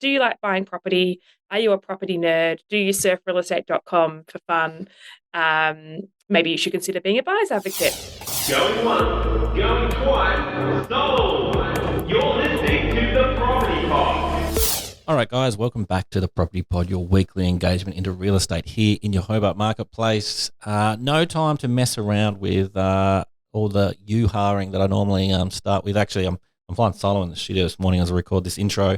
Do you like buying property? Are you a property nerd? Do you surf realestate.com for fun? Maybe you should consider being a buyer's advocate. Going once, going twice, sold! You're listening to the Property Pod. All right, guys, welcome back to the Property Pod, your weekly engagement into real estate here in your Hobart marketplace. No time to mess around with all the you-haring that I normally start with. Actually, I'm flying solo in the studio this morning as I record this intro.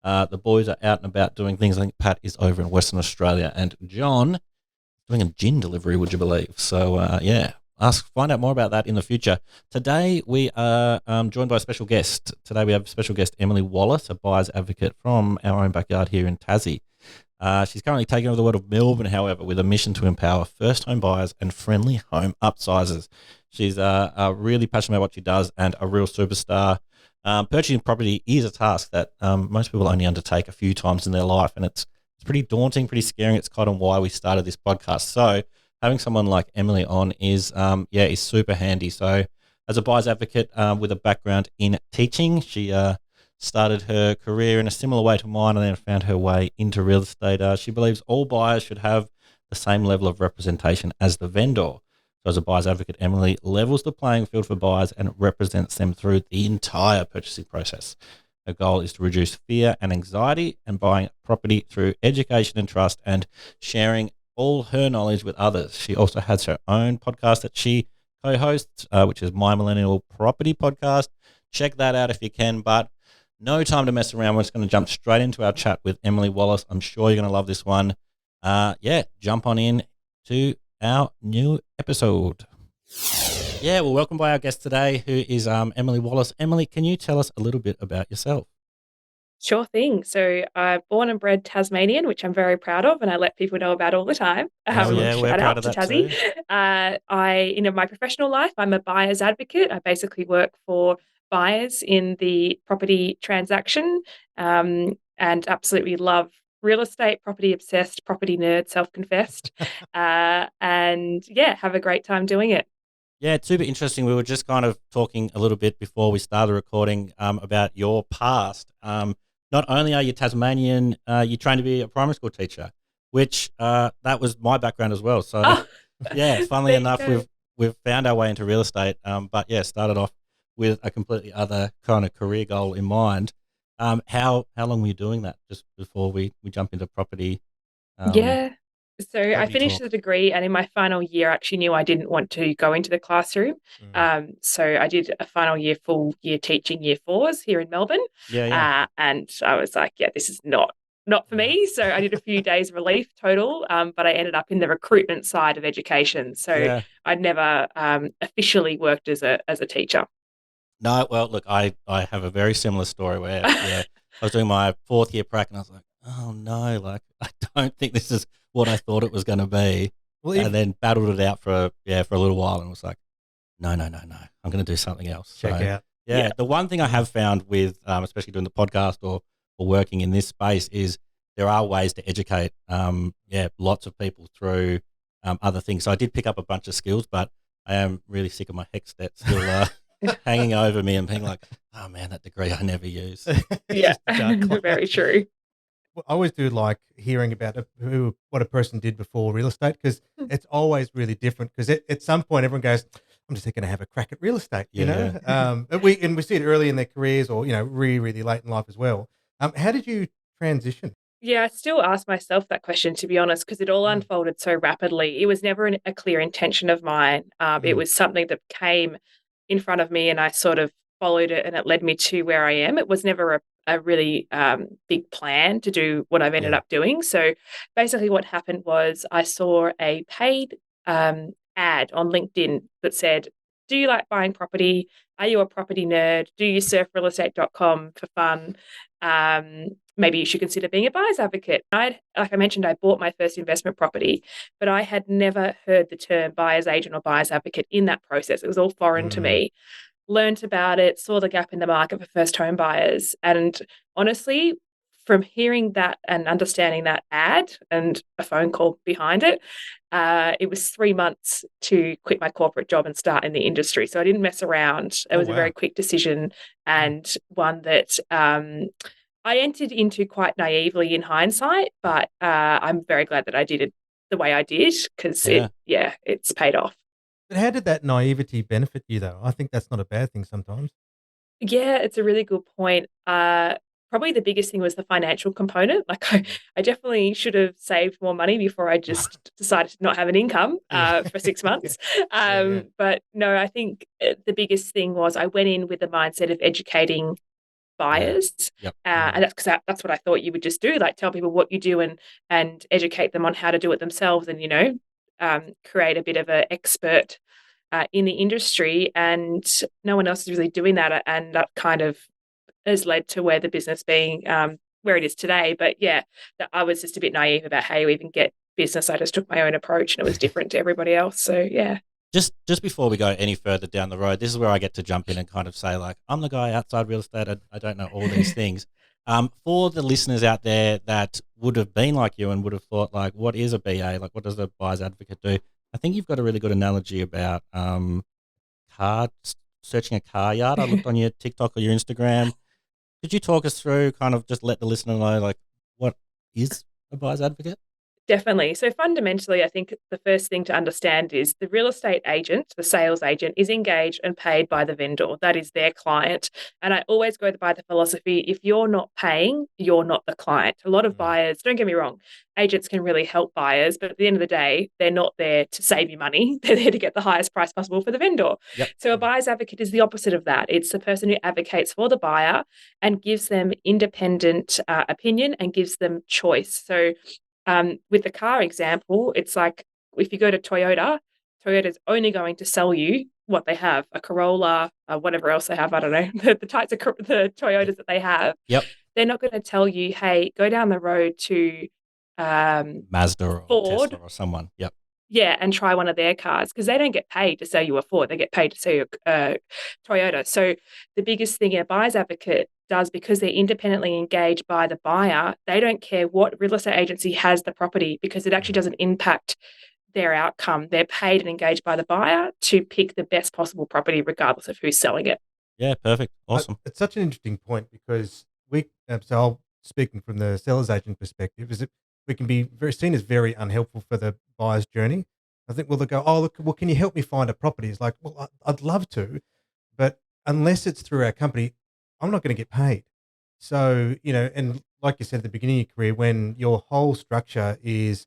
The boys are out and about doing things. I think Pat is over in Western Australia and John doing a gin delivery, would you believe? So, find out more about that in the future. Today, we are joined by a special guest. Today, we have special guest Emily Wallace, a buyer's advocate from our own backyard here in Tassie. She's currently taking over the world of Melbourne, however, with a mission to empower first home buyers and friendly home upsizers. She's really passionate about what she does and a real superstar. Purchasing property is a task that most people only undertake a few times in their life, and it's pretty daunting, pretty scary. It's kind of why we started this podcast. So having someone like Emily on is super handy. So as a buyer's advocate with a background in teaching, she started her career in a similar way to mine and then found her way into real estate. She believes all buyers should have the same level of representation as the vendor. So as a buyer's advocate, Emily levels the playing field for buyers and represents them through the entire purchasing process. Her goal is to reduce fear and anxiety and buying property through education and trust and sharing all her knowledge with others. She also has her own podcast that she co-hosts, which is My Millennial Property Podcast. Check that out if you can, but no time to mess around. We're just going to jump straight into our chat with Emily Wallace. I'm sure you're going to love this one. Jump on in to our new episode. Welcome by our guest today, who is Emily Wallace. Emily, can you tell us a little bit about yourself? Sure thing. So I'm born and bred Tasmanian, which I'm very proud of, and I let people know about all the time. We're proud of that Tassie. Too. In my professional life, I'm a buyer's advocate. I basically work for buyers in the property transaction, and absolutely love real estate, property obsessed, property nerd, self-confessed, have a great time doing it. Yeah, it's super interesting. We were just kind of talking a little bit before we started recording about your past. Not only are you Tasmanian, you trained to be a primary school teacher, which that was my background as well. So, funnily enough, we've found our way into real estate. Started off with a completely other kind of career goal in mind. How long were you doing that just before we jump into property? So I finished the degree, and in my final year, I actually knew I didn't want to go into the classroom. So I did a final year, full year teaching year fours here in Melbourne. And I was like, this is not for me. So I did a few days relief total, but I ended up in the recruitment side of education. So I'd never officially worked as a teacher. No, well, look, I have a very similar story where I was doing my fourth year prac and I was like, oh no, like I don't think this is what I thought it was going to be. And then battled it out for a little while and was like, no, I'm going to do something else. Check out. Yeah, the one thing I have found with, especially doing the podcast or working in this space is there are ways to educate, lots of people through other things. So I did pick up a bunch of skills, but I am really sick of my HECS debt still hanging over me and being like, oh man, that degree I never use. Yeah, very true. I always do like hearing about what a person did before real estate, because it's always really different, because at some point everyone goes, I'm just going to have a crack at real estate, you know? And we see it early in their careers or, really, really late in life as well. How did you transition? Yeah, I still ask myself that question, to be honest, because it all unfolded so rapidly. It was never a clear intention of mine. It was something that came in front of me and I sort of followed it and it led me to where I am. It was never a really big plan to do what I've ended up doing. So basically what happened was I saw a paid ad on LinkedIn that said, do you like buying property? Are you a property nerd? Do you surf realestate.com for fun? Maybe you should consider being a buyer's advocate. Like I mentioned, I bought my first investment property, but I had never heard the term buyer's agent or buyer's advocate in that process. It was all foreign to me. Learned about it, saw the gap in the market for first home buyers. And honestly, from hearing that and understanding that ad and a phone call behind it, it was 3 months to quit my corporate job and start in the industry. So I didn't mess around. It was a very quick decision, and one that I entered into quite naively in hindsight, but I'm very glad that I did it the way I did because it's paid off. But how did that naivety benefit you, though? I think that's not a bad thing sometimes. Yeah, it's a really good point. Probably the biggest thing was the financial component. Like I definitely should have saved more money before I just decided to not have an income for 6 months. But no, I think the biggest thing was I went in with the mindset of educating buyers. Yep. And that's because that's what I thought you would just do, like tell people what you do and educate them on how to do it themselves and, create a bit of an expert in the industry. And no one else is really doing that. And that kind of has led to where the business being where it is today. But yeah, I was just a bit naive about how you even get business. I just took my own approach and it was different to everybody else. So yeah. Just before we go any further down the road, this is where I get to jump in and kind of say, like, I'm the guy outside real estate. I don't know all these things. For the listeners out there that would have been like you and would have thought, like, what is a BA? Like, what does a buyer's advocate do? I think you've got a really good analogy about searching a car yard. I looked on your TikTok or your Instagram. Could you talk us through, kind of just let the listener know, like, what is a buyer's advocate? Definitely. So fundamentally, I think the first thing to understand is the real estate agent, the sales agent, is engaged and paid by the vendor. That is their client. And I always go by the philosophy, if you're not paying, you're not the client. A lot of buyers, don't get me wrong, agents can really help buyers, but at the end of the day, they're not there to save you money. They're there to get the highest price possible for the vendor. Yep. So a buyer's advocate is the opposite of that. It's the person who advocates for the buyer and gives them independent opinion and gives them choice. So with the car example, it's like if you go to Toyota's only going to sell you what they have, a Corolla, whatever else they have, I don't know, the types of the Toyotas that they have. Yep. They're not going to tell you, hey, go down the road to Mazda or Ford. Tesla or someone. Yep. Yeah, and try one of their cars because they don't get paid to sell you a Ford. They get paid to sell you a Toyota. So the biggest thing a buyer's advocate does, because they're independently engaged by the buyer, they don't care what real estate agency has the property because it actually doesn't impact their outcome. They're paid and engaged by the buyer to pick the best possible property regardless of who's selling it. Yeah, perfect. Awesome. It's such an interesting point because speaking from the seller's agent perspective, is that we can be seen as very unhelpful for the buyer's journey. I think, well, they go, oh, look, well, can you help me find a property? It's like, well, I'd love to, but unless it's through our company, I'm not going to get paid. So, and like you said at the beginning of your career, when your whole structure is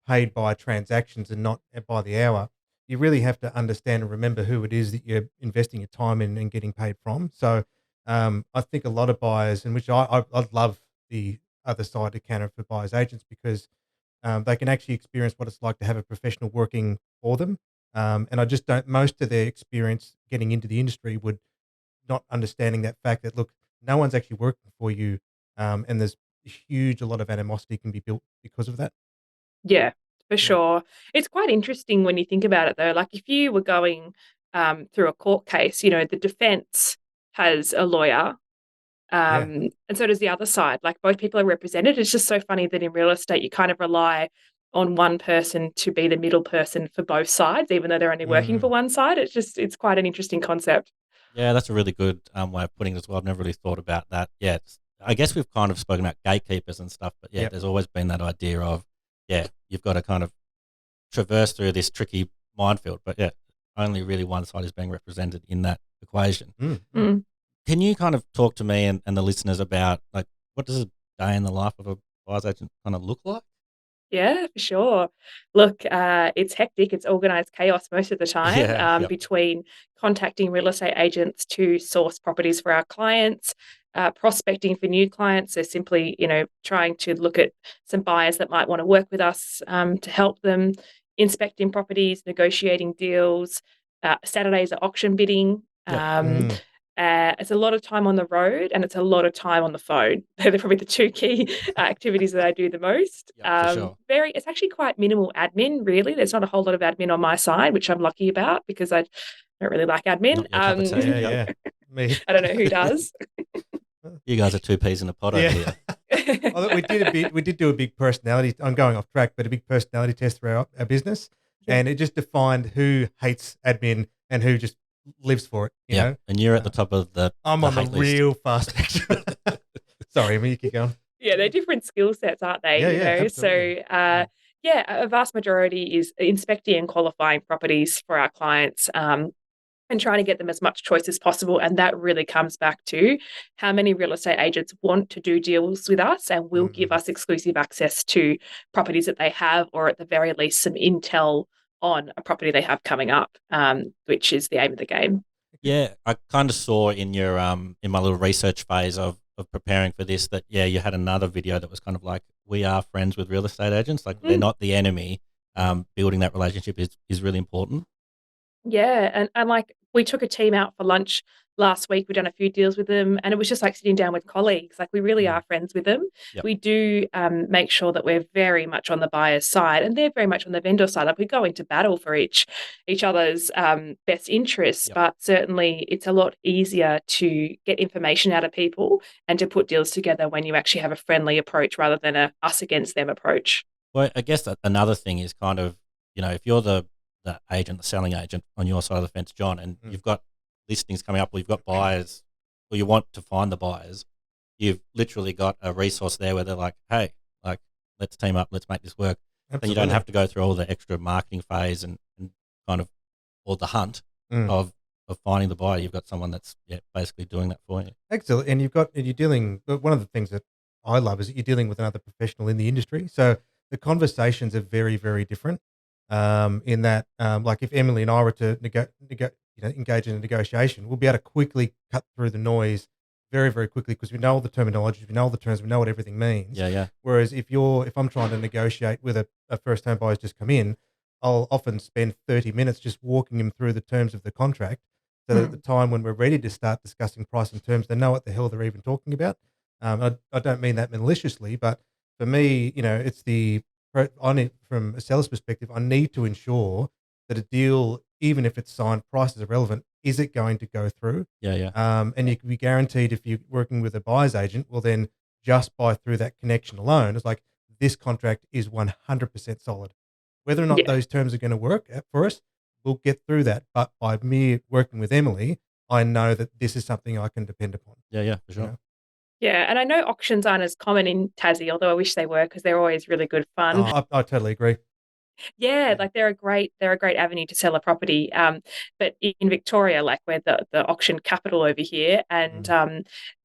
paid by transactions and not by the hour, you really have to understand and remember who it is that you're investing your time in and getting paid from. So I think a lot of buyers, and which I love the other side of counter for buyers agents, because they can actually experience what it's like to have a professional working for them. And I just don't, most of their experience getting into the industry would not understanding that fact that, look, no one's actually working for you. And there's a lot of animosity can be built because of that. Yeah, for sure. It's quite interesting when you think about it, though. Like if you were going through a court case, the defense has a lawyer. And so does the other side. Like both people are represented. It's just so funny that in real estate, you kind of rely on one person to be the middle person for both sides, even though they're only working for one side. It's quite an interesting concept. Yeah, that's a really good way of putting it as well. I've never really thought about that. Yeah, I guess we've kind of spoken about gatekeepers and stuff, but there's always been that idea of, you've got to kind of traverse through this tricky minefield. But only really one side is being represented in that equation. Can you kind of talk to me and the listeners about, like, what does a day in the life of a buyer's agent kind of look like? Yeah, for sure. Look, it's hectic. It's organized chaos most of the time between contacting real estate agents to source properties for our clients, prospecting for new clients. So simply, trying to look at some buyers that might want to work with us to help them, inspecting properties, negotiating deals. Saturdays are auction bidding. It's a lot of time on the road and it's a lot of time on the phone. They're probably the two key activities that I do the most. For sure. It's actually quite minimal admin, really. There's not a whole lot of admin on my side, which I'm lucky about because I don't really like admin. Me. I don't know who does. You guys are two peas in a pod over here. Although we did do a big personality. I'm going off track, but a big personality test for our business, and it just defined who hates admin and who just lives for it. You know, and you're at the top of the. I'm the on the hate list. real fast spectrum. Sorry, I mean, you keep going. Yeah, they're different skill sets, aren't they? Yeah, you yeah, know, absolutely. so yeah, a vast majority is inspecting and qualifying properties for our clients. And trying to get them as much choice as possible. And that really comes back to how many real estate agents want to do deals with us and will give us exclusive access to properties that they have, or at the very least, some intel on a property they have coming up, which is the aim of the game. Yeah, I kind of saw in your in my little research phase of preparing for this that you had another video that was kind of like, we are friends with real estate agents, like they're not the enemy. Building that relationship is really important. Yeah, and like we took a team out for lunch last week. We've done a few deals with them, and it was just like sitting down with colleagues. Like we really are friends with them. Yep. We do make sure that we're very much on the buyer's side, and they're very much on the vendor side. Like we go into battle for each other's best interests, Yep. but certainly it's a lot easier to get information out of people and to put deals together when you actually have a friendly approach rather than a us against them approach. Well, I guess that another thing is kind of, if you're the agent, the selling agent on your side of the fence, John, and you've got listings coming up, or you've got buyers, or you want to find the buyers, you've literally got a resource there where they're like, hey, like, let's team up, let's make this work. Absolutely. Then you don't have to go through all the extra marketing phase and kind of, or the hunt of finding the buyer. You've got someone that's basically doing that for you. Excellent. And you're dealing, one of the things that I love is that you're dealing with another professional in the industry. So the conversations are very, very different. In that, like if Emily and I were to engage in a negotiation, we'll be able to quickly cut through the noise very, very quickly because we know all the terminology, we know all the terms, we know what everything means. Yeah. Whereas if I'm trying to negotiate with a first home buyer's just come in, I'll often spend 30 minutes just walking him through the terms of the contract, so that at the time when we're ready to start discussing price and terms, they know what the hell they're even talking about. I don't mean that maliciously, but for me, it's from a seller's perspective, I need to ensure that a deal, even if it's signed, prices are relevant. Is it going to go through? Yeah. And you can be guaranteed if you're working with a buyer's agent, well, then just by through that connection alone, it's like this contract is 100% solid. Whether or not those terms are going to work for us, we'll get through that. But by me working with Emily, I know that this is something I can depend upon. Yeah, for sure. Yeah, and I know auctions aren't as common in Tassie, although I wish they were because they're always really good fun. Oh, I totally agree. Yeah, like they're a great avenue to sell a property. But in Victoria, like we're the auction capital over here, and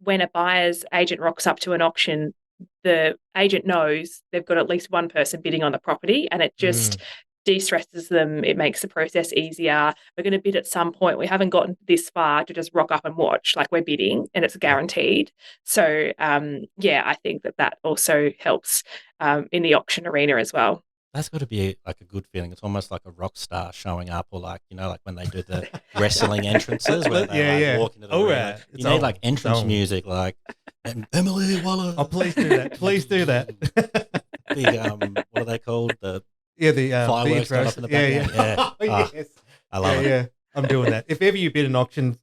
when a buyer's agent rocks up to an auction, the agent knows they've got at least one person bidding on the property, and it just de-stresses them. It makes the process easier. We're going to bid at some point. We haven't gotten this far to just rock up and watch. Like we're bidding, and it's guaranteed. So I think that also helps in the auction arena as well. That's got to be like a good feeling. It's almost like a rock star showing up, or like, like when they do the wrestling entrances where they walk into the ring. Right. You need like entrance music, like, and Emily Wallace. Oh, please do that. Please do that. The, what are they called? The fireworks going up in the background. Yeah. Yes. I love it. Yeah, I'm doing that. If ever you bid an auction,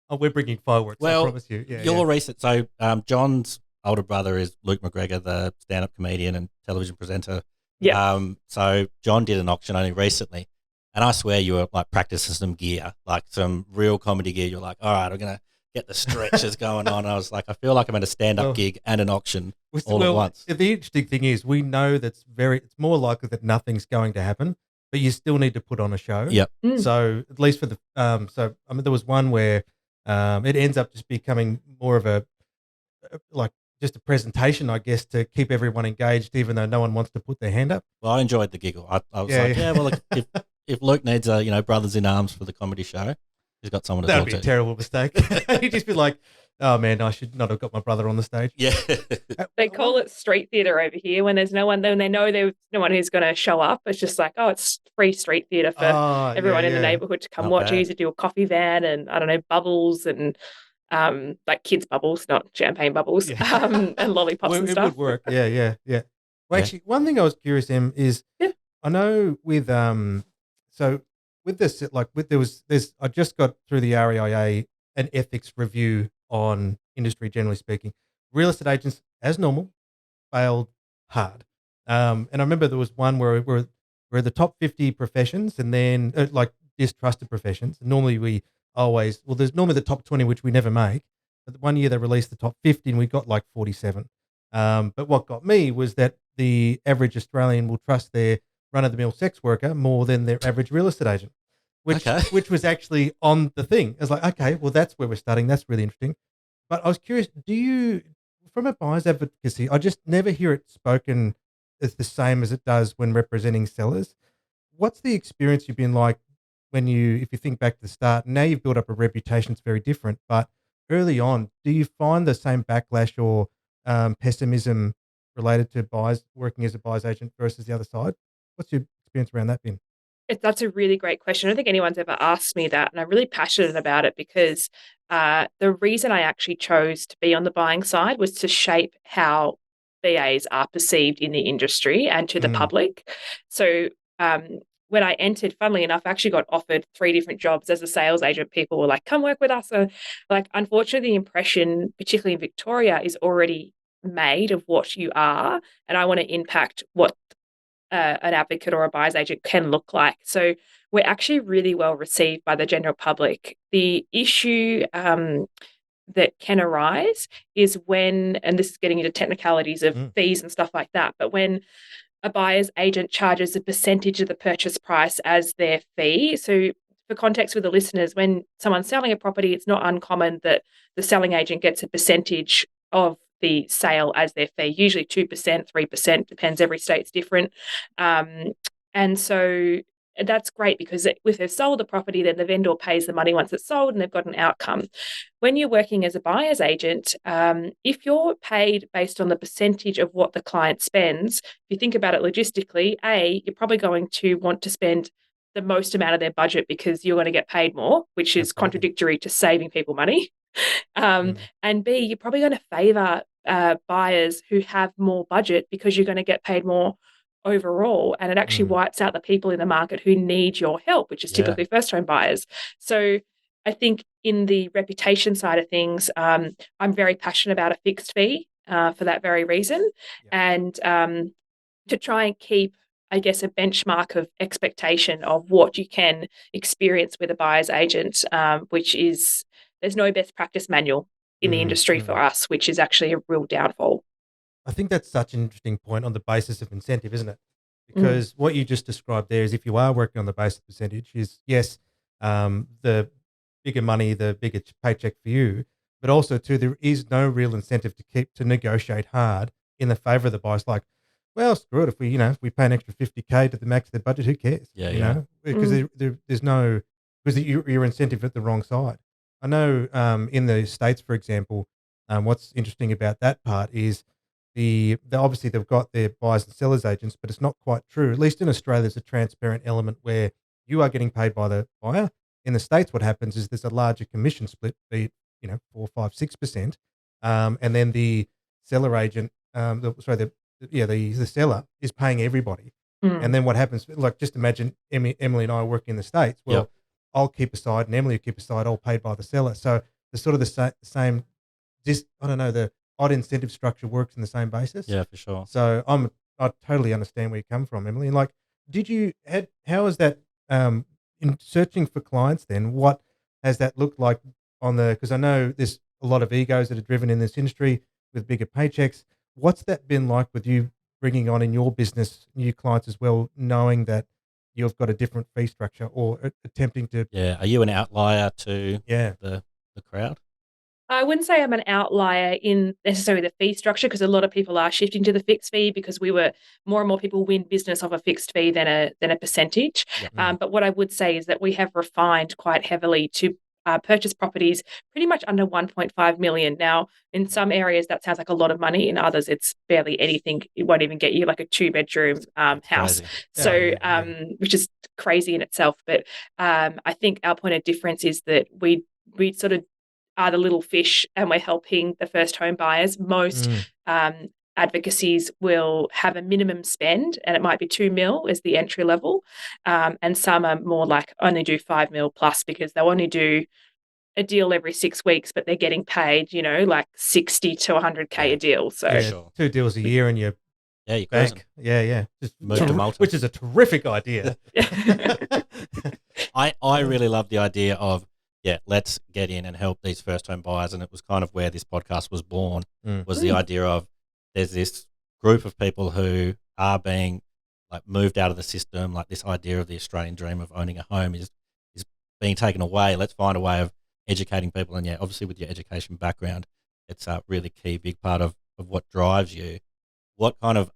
we're bringing fireworks. Well, I promise you. Your recent, so John's older brother is Luke McGregor, the stand-up comedian and television presenter. Yeah. So John did an auction only recently, and I swear you were like practicing some gear, like some real comedy gear. You're like, all right, I'm gonna get the stretches going on. I was like, I feel like I'm at a stand-up gig and an auction all at once. The interesting thing is, we know it's more likely that nothing's going to happen, but you still need to put on a show. Yep. So at least for the there was one where it ends up just becoming more of a just a presentation, I guess, to keep everyone engaged, even though no one wants to put their hand up. Well, I enjoyed the giggle. I was well, look, if Luke needs brothers in arms for the comedy show, he's got someone to talk to. That'd be a terrible mistake. He'd just be like, oh man, I should not have got my brother on the stage. Yeah. They call it street theatre over here when there's no one, when they know there's no one who's going to show up. It's just like, oh, it's free street theatre for everyone in the neighbourhood to come watch. You usually do a coffee van and, I don't know, bubbles and like kids bubbles, not champagne bubbles, and lollipops and stuff. It would work. Yeah. Well, actually, one thing I was curious, Em, is I know with so with this, I just got through the REIA an ethics review on industry, generally speaking. Real estate agents, as normal, failed hard. And I remember there was one where we're the top 50 professions, and then like distrusted professions. And normally there's normally the top 20, which we never make. But one year they released the top 50 and we got like 47. But what got me was that the average Australian will trust their run-of-the-mill sex worker more than their average real estate agent, which was actually on the thing. It's like, okay, well, that's where we're starting. That's really interesting. But I was curious, do you, from a buyer's advocacy, I just never hear it spoken as the same as it does when representing sellers. What's the experience you've been like when if you think back to the start? Now you've built up a reputation, it's very different. But early on, do you find the same backlash or pessimism related to buyers working as a buyer's agent versus the other side? What's your experience around that been? That's a really great question. I don't think anyone's ever asked me that, and I'm really passionate about it because the reason I actually chose to be on the buying side was to shape how VAs are perceived in the industry and to the public. So when I entered, funnily enough, I actually got offered 3 different jobs as a sales agent. People were like, come work with us. So, like, unfortunately, the impression, particularly in Victoria, is already made of what you are, and I want to impact what an advocate or a buyer's agent can look like. So we're actually really well received by the general public. The issue that can arise is when, and this is getting into technicalities of fees and stuff like that, but when a buyer's agent charges a percentage of the purchase price as their fee. So for context with the listeners, when someone's selling a property, it's not uncommon that the selling agent gets a percentage of the sale as their fee, usually 2%, 3%, depends, every state's different. And so that's great because if they've sold the property, then the vendor pays the money once it's sold and they've got an outcome. When you're working as a buyer's agent, if you're paid based on the percentage of what the client spends, if you think about it logistically, you're probably going to want to spend the most amount of their budget because you're going to get paid more, which is contradictory to saving people money. And B, you're probably going to favour buyers who have more budget because you're going to get paid more overall, and it actually wipes out the people in the market who need your help, which is typically first home buyers. So I think in the reputation side of things, I'm very passionate about a fixed fee for that very reason, and to try and keep, I guess, a benchmark of expectation of what you can experience with a buyer's agent, which is, there's no best practice manual in the industry for us, which is actually a real downfall. I think that's such an interesting point on the basis of incentive, isn't it? Because what you just described there is, if you are working on the basis of percentage, is yes, the bigger money, the bigger paycheck for you, but also too, there is no real incentive to negotiate hard in the favour of the buyers. Like, well, screw it, if we pay an extra $50K to the max of their budget, who cares? You know, because there's no, because you're incentive at the wrong side. I know in the States, for example, what's interesting about that part is obviously they've got their buyers and sellers agents, but it's not quite true. At least in Australia, there's a transparent element where you are getting paid by the buyer. In the States, what happens is there's a larger commission split, be it 4, 5, 6%, and then the seller agent, the seller is paying everybody. And then what happens? Like, just imagine Emily and I are working in the States. Well, I'll keep aside, and Emily will keep aside, all paid by the seller. So the sort of the same, just I don't know, the odd incentive structure works in the same basis. Yeah, for sure. So I totally understand where you come from, Emily. And like, how is that in searching for clients then? What has that looked like because I know there's a lot of egos that are driven in this industry with bigger paychecks. What's that been like with you bringing on in your business new clients as well, knowing that you've got a different fee structure or attempting to? Yeah. Are you an outlier to the crowd? I wouldn't say I'm an outlier in necessarily the fee structure, because a lot of people are shifting to the fixed fee because more and more people win business off a fixed fee than a percentage. But what I would say is that we have refined quite heavily to purchase properties pretty much under 1.5 million. Now, in some areas that sounds like a lot of money. In others, it's barely anything. It won't even get you like a 2-bedroom house. Crazy. So, which is crazy in itself. But I think our point of difference is that we sort of are the little fish, and we're helping the first home buyers. Most advocacies will have a minimum spend, and it might be 2 mil as the entry level, and some are more like only do 5 mil plus, because they'll only do a deal every 6 weeks, but they're getting paid, like 60 to 100K a deal. So 2 deals a year and you're you're back. Yeah. Move to Malta. Which is a terrific idea. I really love the idea of yeah, let's get in and help these first home buyers. And it was kind of where this podcast was born, Mm. was the idea of there's this group of people who are being like moved out of the system. Like this idea of the Australian dream of owning a home is being taken away. Let's find a way of educating people. And yeah, obviously with your education background, it's a really key, big part of what drives you. What kind of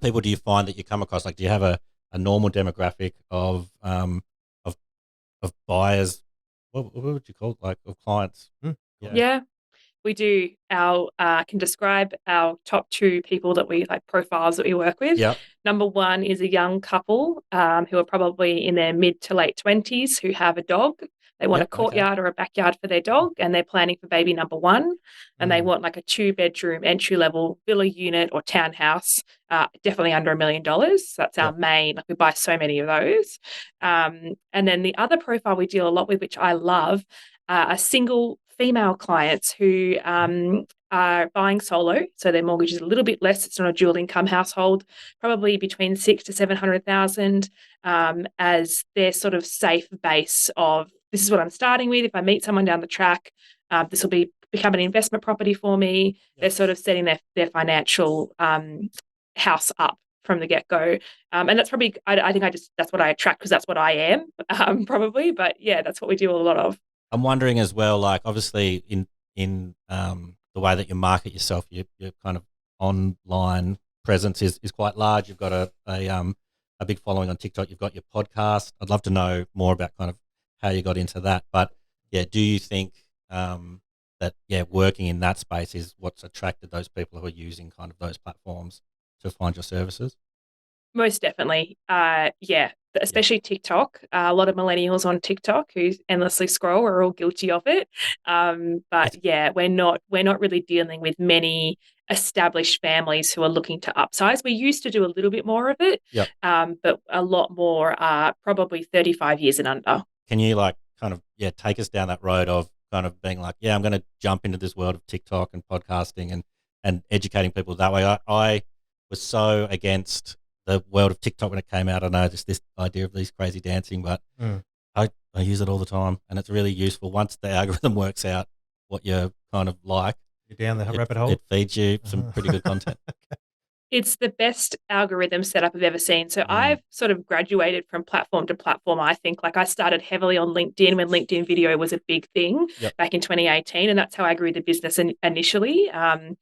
people do you find that you come across? Like, do you have a normal demographic of buyers? What would you call it? Like of clients? Yeah, we do. Can describe our top 2 people that we like, profiles that we work with. Yeah. Number 1 is a young couple who are probably in their mid to late 20s who have a dog. They want a courtyard or a backyard for their dog, and they're planning for baby number 1. And they want like a 2-bedroom entry level villa unit or townhouse, definitely under $1 million. So that's our main. Like we buy so many of those. And then the other profile we deal a lot with, which I love, are single female clients who are buying solo, so their mortgage is a little bit less. It's not a dual income household, probably between 600,000 to 700,000 as their sort of safe base of this is what I'm starting with. If I meet someone down the track, this will become an investment property for me. They're sort of setting their financial house up from the get-go. And that's probably, I think that's what I attract because that's what I am, probably. But yeah, that's what we do a lot of. I'm wondering as well, like obviously in the way that you market yourself, your kind of online presence is quite large. You've got a big following on TikTok. You've got your podcast. I'd love to know more about kind of how you got into that. But yeah, do you think that working in that space is what's attracted those people who are using kind of those platforms to find your services? Most definitely. Especially TikTok. A lot of millennials on TikTok who endlessly scroll. We're all guilty of it. But yeah, we're not really dealing with many established families who are looking to upsize. We used to do a little bit more of it, but a lot more are probably 35 years and under. Can you like kind of take us down that road of kind of being like, I'm going to jump into this world of TikTok and podcasting and educating people that way? I was so against the world of TikTok when it came out. I know just this idea of these crazy dancing, but I use it all the time and it's really useful. Once the algorithm works out what you're kind of like, you're down the rabbit hole. It feeds you some pretty good content. It's the best algorithm setup I've ever seen. So I've sort of graduated from platform to platform. I think like I started heavily on LinkedIn when LinkedIn video was a big thing back in 2018. And that's how I grew the business initially. And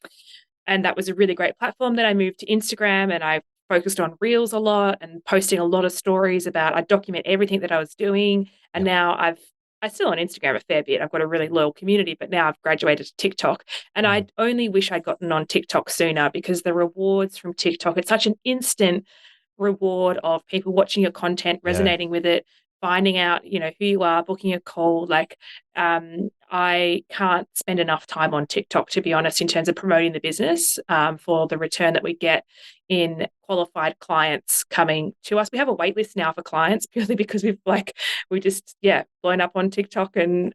that was a really great platform. Then I moved to Instagram and I focused on Reels a lot and posting a lot of stories I document everything that I was doing. And now I still on Instagram a fair bit. I've got a really loyal community, but now I've graduated to TikTok. And I only wish I'd gotten on TikTok sooner because the rewards from TikTok, it's such an instant reward of people watching your content, resonating with it, finding out, who you are, booking a call. Like, I can't spend enough time on TikTok, to be honest, in terms of promoting the business for the return that we get in qualified clients coming to us. We have a wait list now for clients purely because we just blown up on TikTok and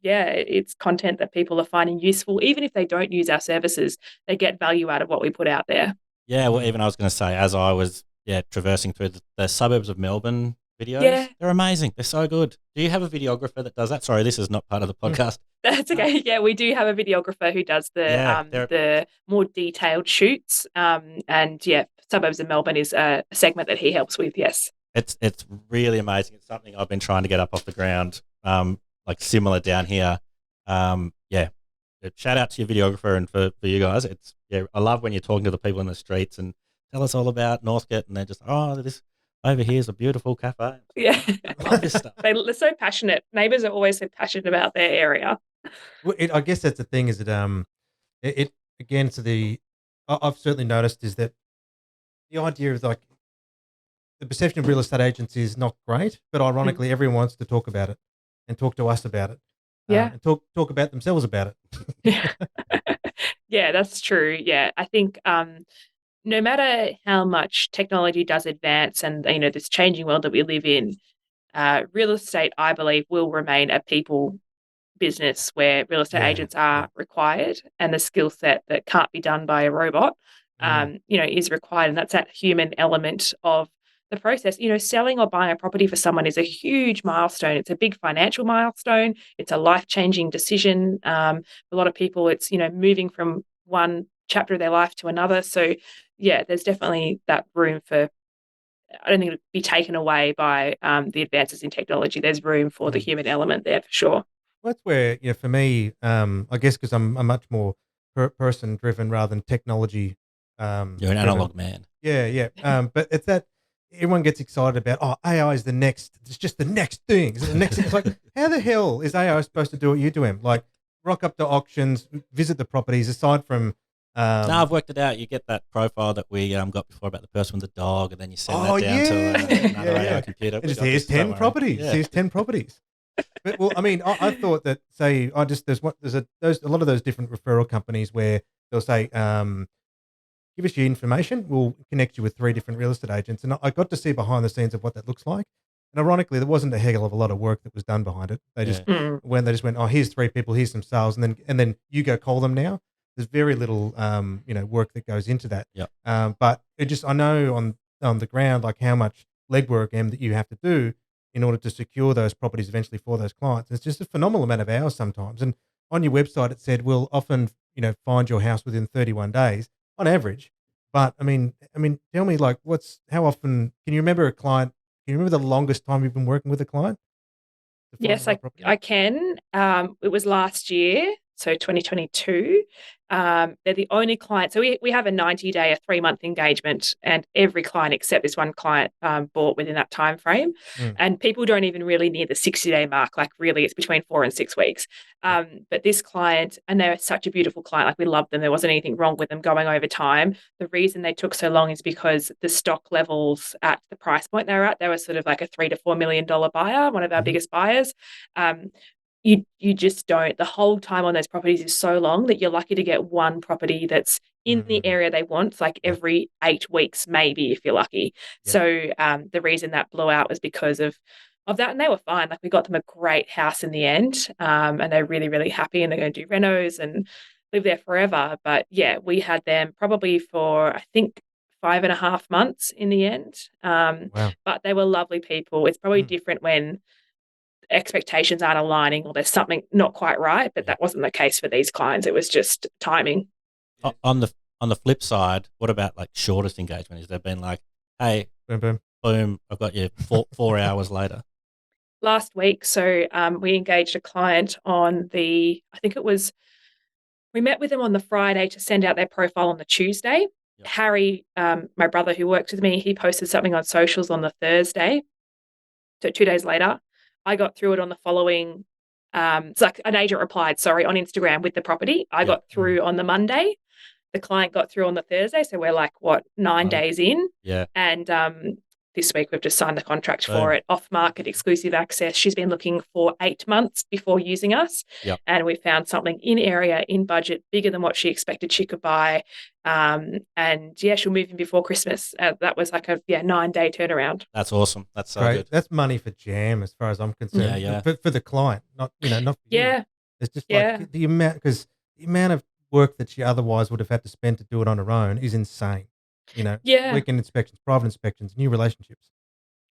it's content that people are finding useful. Even if they don't use our services, they get value out of what we put out there. Yeah, well, even I was going to say, as I was traversing through the suburbs of Melbourne videos, they're amazing. They're so good. Do you have a videographer that does that? Sorry, this is not part of the podcast. That's okay. Yeah, we do have a videographer who does the more detailed shoots. Suburbs of Melbourne is a segment that he helps with. Yes, it's really amazing. It's something I've been trying to get up off the ground. Like similar down here. Shout out to your videographer and for you guys. I love when you're talking to the people in the streets and tell us all about Northcote, and they're just this over here is a beautiful cafe. Yeah, I love this stuff. They're so passionate. Neighbours are always so passionate about their area. Well, I guess that's the thing. Is that it again to the I've certainly noticed is that the idea of like the perception of real estate agents is not great, but ironically, everyone wants to talk about it and talk to us about it. And talk about themselves about it. Yeah, that's true. Yeah, I think no matter how much technology does advance and, this changing world that we live in, real estate, I believe, will remain a people business where real estate agents are required, and the skill set that can't be done by a robot, is required. And that's that human element of the process, selling or buying a property for someone is a huge milestone. It's a big financial milestone. It's a life-changing decision. A lot of people, it's, moving from one chapter of their life to another. So yeah, there's definitely that room for, I don't think it'll be taken away by the advances in technology. There's room for the human element there for sure. Well, that's where, for me, I guess because I'm much more person driven rather than technology. You're an analog man. Yeah. But it's that everyone gets excited about, AI is it's just the next thing. It's the next thing. It's like, how the hell is AI supposed to do what you do, Em? Like, rock up to auctions, visit the properties, aside from. No, I've worked it out. You get that profile that we got before about the person with the dog, and then you send that down to another AI computer. Here's 10 properties. Yeah. Here's 10 properties. But, well, I mean, I thought that, say, there's a lot of those different referral companies where they'll say, give us your information, we'll connect you with 3 different real estate agents. And I got to see behind the scenes of what that looks like. And ironically, there wasn't a hell of a lot of work that was done behind it. They just went, oh, here's 3 people, here's some sales, and then you go call them now. There's very little, work that goes into that. Yep. But I know on the ground, like how much legwork that you have to do in order to secure those properties eventually for those clients. It's just a phenomenal amount of hours sometimes. And on your website, it said we'll often, find your house within 31 days on average. But I mean, tell me, like, how often can you remember a client? Can you remember the longest time you've been working with a client? Yes, I can. It was last year, so 2022. They're the only client. So we have a 90-day, a 3-month engagement, and every client except this one client bought within that time frame. And people don't even really near the 60-day mark. Like, really, it's between 4 and 6 weeks. But this client, and they're such a beautiful client, like, we love them. There wasn't anything wrong with them going over time. The reason they took so long is because the stock levels at the price point they were at, they were sort of like a $3 to $4 million buyer, one of our biggest buyers. You just don't, the hold time on those properties is so long that you're lucky to get one property that's in the area they want, like every 8 weeks, maybe, if you're lucky. So the reason that blew out was because of that, and they were fine. Like, we got them a great house in the end, and they're really, really happy, and they're going to do renos and live there forever. But yeah, we had them probably for, I think, 5.5 months in the end. Wow. But they were lovely people. It's probably different when expectations aren't aligning or there's something not quite right, but that wasn't the case for these clients. It was just timing. On the flip side, what about like shortest engagement? Has there been like, hey, boom, I've got you 4 hours later? Last week, so we engaged a client on I think it was, we met with them on the Friday to send out their profile on the Tuesday. Yep. Harry, my brother who works with me, he posted something on socials on the Thursday. So 2 days later, I got through it on the following, it's like an agent replied, on Instagram with the property. I got through on the Monday. The client got through on the Thursday. So we're like, 9 days in? Yeah. And this week we've just signed the contract for it, off-market exclusive access. She's been looking for 8 months before using us. Yep. And we found something in area, in budget, bigger than what she expected she could buy. And yeah, she'll move in before Christmas. That was like a 9-day turnaround. That's awesome. That's so good. That's money for jam as far as I'm concerned. Yeah. For the client, not for you. It's just like the amount of work that she otherwise would have had to spend to do it on her own is insane. Weekend inspections, private inspections, new relationships.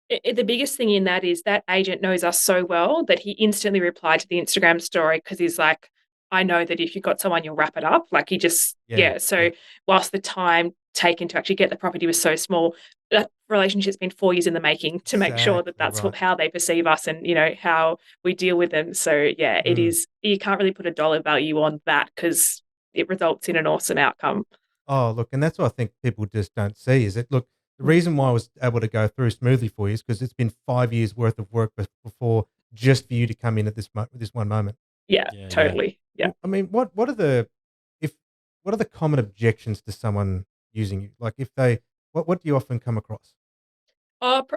The biggest thing in that is that agent knows us so well that he instantly replied to the Instagram story because he's like, I know that if you've got someone, you'll wrap it up. Like, he just, So whilst the time taken to actually get the property was so small, that relationship's been 4 years in the making to make sure that that's how they perceive us and, how we deal with them. So it is, you can't really put a dollar value on that because it results in an awesome outcome. Oh, look, and that's what I think people just don't see is that, look, the reason why I was able to go through smoothly for you is because it's been 5 years worth of work before just for you to come in at this one moment. Yeah, totally. Yeah. I mean, what are the common objections to someone using you? Like, what do you often come across?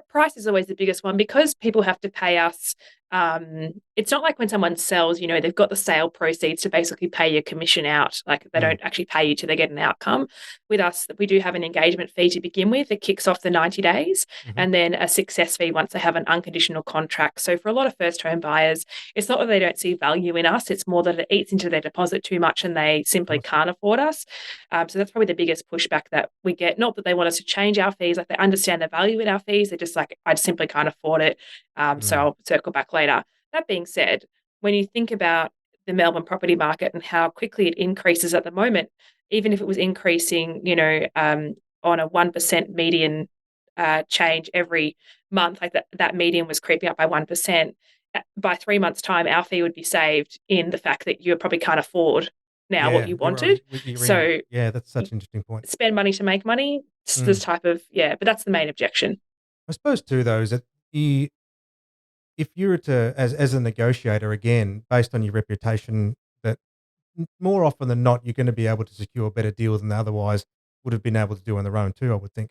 Price is always the biggest one because people have to pay us it's not like when someone sells, they've got the sale proceeds to basically pay your commission out. Like they don't actually pay you till they get an outcome. With us, we do have an engagement fee to begin with. It kicks off the 90 days and then a success fee once they have an unconditional contract. So for a lot of first home buyers, it's not that they don't see value in us. It's more that it eats into their deposit too much and they simply can't afford us. So that's probably the biggest pushback that we get. Not that they want us to change our fees. Like they understand the value in our fees. They're just like, I simply can't afford it. So I'll circle back later. That being said, when you think about the Melbourne property market and how quickly it increases at the moment, even if it was increasing, on a 1% median change every month, like that median was creeping up by 1%, by 3 months' time, our fee would be saved in the fact that you probably can't afford now what you wanted. So that's such an interesting point. Spend money to make money. It's this type of, but that's the main objection. I suppose too, though, is that if you were to, as a negotiator, again, based on your reputation, that more often than not, you're going to be able to secure a better deal than they otherwise would have been able to do on their own too, I would think.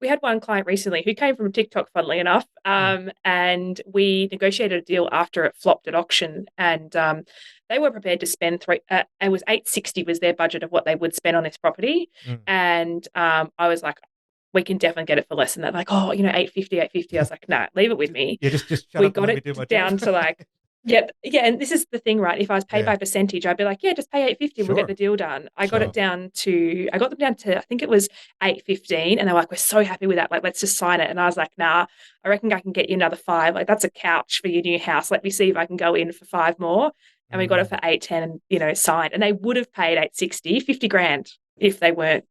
We had one client recently who came from TikTok, funnily enough, and we negotiated a deal after it flopped at auction, and they were prepared to spend it was $860 was their budget of what they would spend on this property, and I was like, we can definitely get it for less than that. Like, $850. I was like, nah, leave it with me. Yeah, just shut we up got and it let me do my down job. to like. Yeah, and this is the thing, right? If I was paid by percentage, I'd be like, just pay $850, we'll get the deal done. I got them down to, I think it was $815, and they were like, we're so happy with that. Like, let's just sign it. And I was like, nah, I reckon I can get you another $5. Like, that's a couch for your new house. Let me see if I can go in for $5 more. And we got it for $810, and signed. And they would have paid $860, $50,000 if they weren't,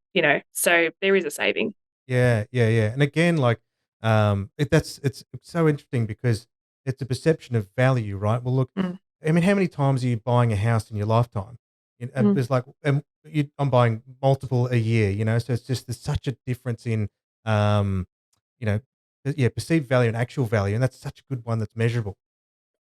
So there is a saving. Yeah. And again, like, it's so interesting because it's a perception of value, right? Well, look, I mean, how many times are you buying a house in your lifetime? It's like, I'm buying multiple a year, so it's just, there's such a difference in, perceived value and actual value. And that's such a good one that's measurable.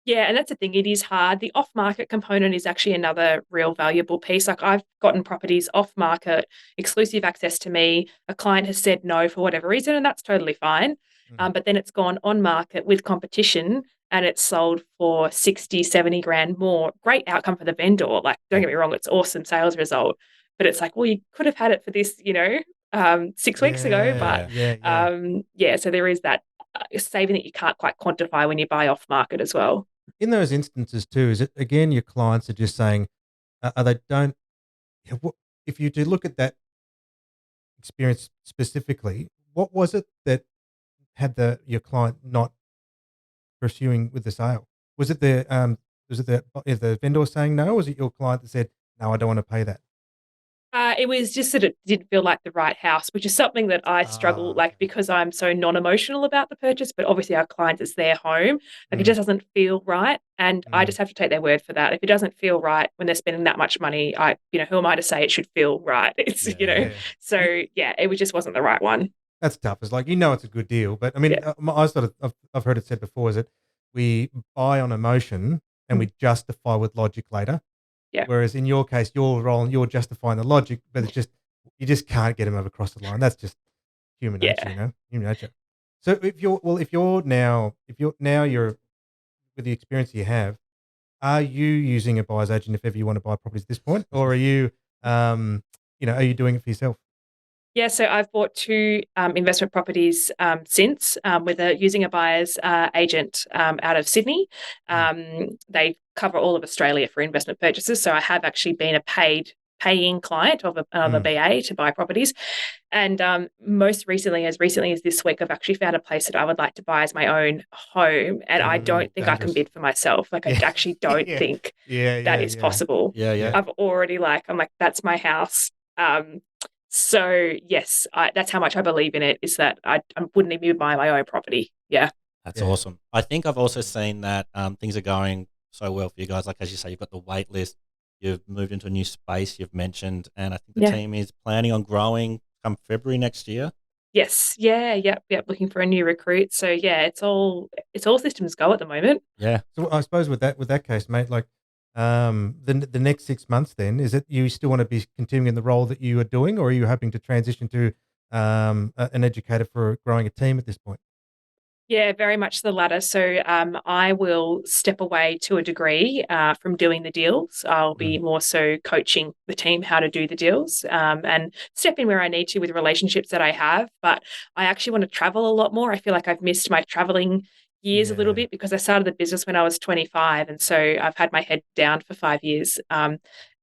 Yeah, and that's the thing. It is hard. The off-market component is actually another real valuable piece. Like I've gotten properties off-market, exclusive access to me. A client has said no for whatever reason, and that's totally fine. But then it's gone on market with competition and it's sold for 60, 70 grand more. Great outcome for the vendor. Like, don't get me wrong, it's awesome sales result. But it's like, well, you could have had it for this, 6 weeks ago. But so there is that saving that you can't quite quantify when you buy off market as well. In those instances too, is it again your clients are just saying, if you do look at that experience specifically, what was it that had your client not pursuing with the sale? Was it the vendor saying no, or was it your client that said, no, I don't want to pay that? It was just that it didn't feel like the right house, which is something that I struggle because I'm so non-emotional about the purchase, but obviously our clients, it's their home. Like it just doesn't feel right. And I just have to take their word for that. If it doesn't feel right when they're spending that much money, who am I to say it should feel right? It's, so it just wasn't the right one. That's tough. It's like, it's a good deal, but I mean, I've heard it said before is that we buy on emotion and we justify with logic later. Yeah. Whereas in your case, you're justifying the logic, but it's just, you just can't get them over across the line. That's just human nature, human nature. So if you're now with the experience you have, are you using a buyer's agent if ever you want to buy properties at this point, or are you, are you doing it for yourself? Yeah, so I've bought 2 investment properties since using a buyer's agent out of Sydney. They cover all of Australia for investment purchases. So I have actually been a paying client of another BA to buy properties. And most recently as this week, I've actually found a place that I would like to buy as my own home. And I don't think I can bid for myself. Like I actually don't think that is possible. Yeah. I've already I'm like, that's my house. So yes, that's how much I believe in it, is that I wouldn't even buy my own property. Yeah. That's awesome. I think I've also seen that things are going so well for you guys. Like, as you say, you've got the wait list, you've moved into a new space you've mentioned, and I think the team is planning on growing come February next year. Yes. Yeah. Looking for a new recruit. So yeah, it's all systems go at the moment. Yeah. So I suppose with that case, mate, like, the next 6 months, then is it you still want to be continuing in the role that you are doing, or are you hoping to transition to an educator for growing a team at this point? Yeah, very much the latter. So I will step away to a degree from doing the deals. I'll be more so coaching the team how to do the deals and step in where I need to with relationships that I have. But I actually want to travel a lot more. I feel like I've missed my traveling years a little bit because I started the business when I was 25. And so I've had my head down for 5 years.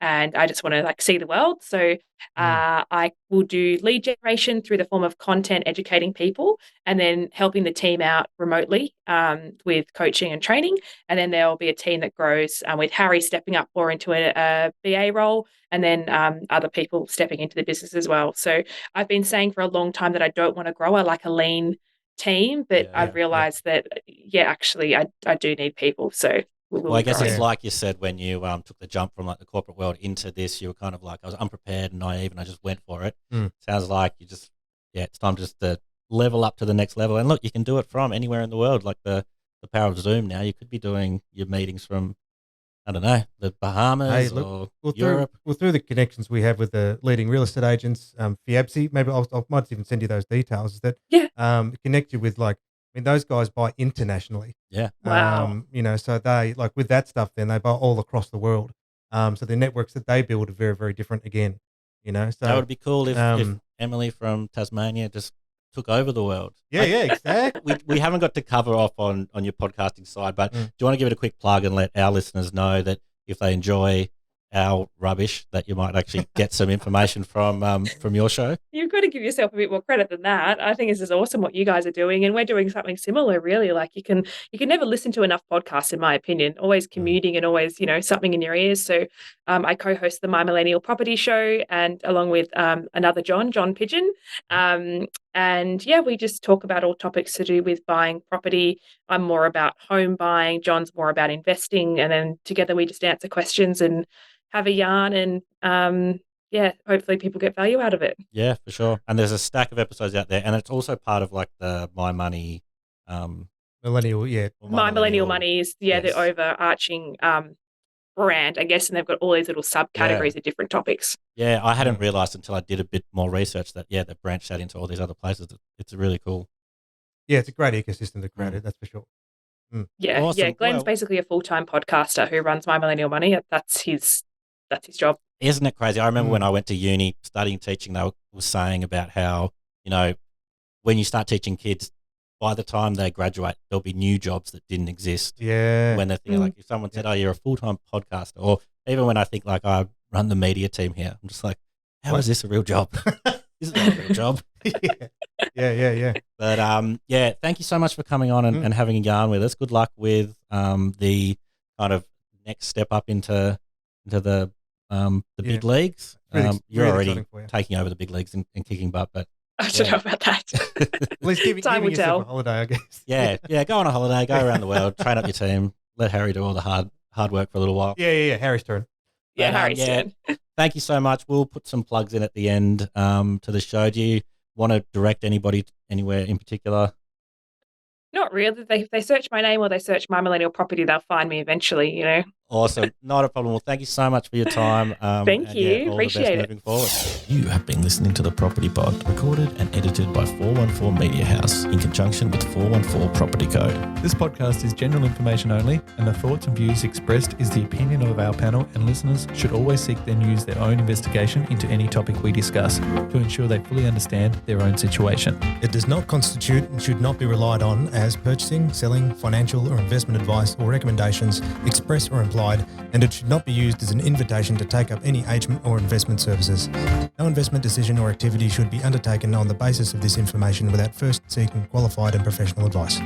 And I just want to see the world. So I will do lead generation through the form of content, educating people, and then helping the team out remotely with coaching and training. And then there'll be a team that grows with Harry stepping up more into a BA role, and then other people stepping into the business as well. So I've been saying for a long time that I don't want to grow. I like a lean team, but I've realized that, actually I do need people. So well, I guess it's like you said, when you took the jump from the corporate world into this, you were kind of like, I was unprepared and naive and I just went for it. Sounds like you just, it's time just to level up to the next level. And look, you can do it from anywhere in the world, like the power of Zoom now. You could be doing your meetings from, I don't know, the Bahamas or Europe. Through the connections we have with the leading real estate agents, FIABSI, maybe I might even send you those details, is that connect you with those guys buy internationally. Yeah. Wow. So they with that stuff, then they buy all across the world. So the networks that they build are very, very different again, So that would be cool if Emily from Tasmania just took over the world. Yeah, exactly. We haven't got to cover off on your podcasting side, but do you want to give it a quick plug and let our listeners know that if they enjoy our rubbish, that you might actually get some information from your show? You've got to give yourself a bit more credit than that. I think this is awesome what you guys are doing, and we're doing something similar, really. You can never listen to enough podcasts, in my opinion. Always commuting and always, something in your ears. So I co-host the My Millennial Property Show, and along with another John Pigeon. And we just talk about all topics to do with buying property. I'm more about home buying. John's more about investing. And then together we just answer questions and have a yarn, and hopefully people get value out of it. Yeah, for sure. And there's a stack of episodes out there, and it's also part of the My Money Millennial, My Millennial Money is the overarching brand, I guess, and they've got all these little subcategories of different topics. Yeah, I hadn't realized until I did a bit more research that they've branched out into all these other places. It's really cool. Yeah, it's a great ecosystem to create it, that's for sure. Yeah, awesome. Glenn's basically a full-time podcaster who runs My Millennial Money. That's his job. Isn't it crazy? I remember when I went to uni studying teaching, they were saying about how, when you start teaching kids, by the time they graduate, there'll be new jobs that didn't exist. Yeah. When they're thinking, if someone said, you're a full-time podcaster, or even when I think I run the media team here, I'm just like, how is this a real job? This is not a real job. Yeah. But thank you so much for coming on and having a yarn with us. Good luck with the kind of next step up into the big leagues. You're already taking over the big leagues and kicking butt, but I don't know about that. Well, giving yourself a holiday, I guess. Yeah. Go on a holiday, go around the world, train up your team, let Harry do all the hard work for a little while. Yeah. Harry's turn. Yeah, Harry's turn. Thank you so much. We'll put some plugs in at the end to the show. Do you want to direct anybody anywhere in particular? Not really. If they search my name or they search My Millennial Property, they'll find me eventually, Awesome. Not a problem. Well, thank you so much for your time. Thank you. Appreciate it. Moving forward. You have been listening to The Property Pod, recorded and edited by 414 Media House in conjunction with 414 Property Code. This podcast is general information only, and the thoughts and views expressed is the opinion of our panel, and listeners should always seek then use their own investigation into any topic we discuss to ensure they fully understand their own situation. It does not constitute and should not be relied on as purchasing, selling, financial or investment advice or recommendations, express or implied, and it should not be used as an invitation to take up any agent or investment services. No investment decision or activity should be undertaken on the basis of this information without first seeking qualified and professional advice.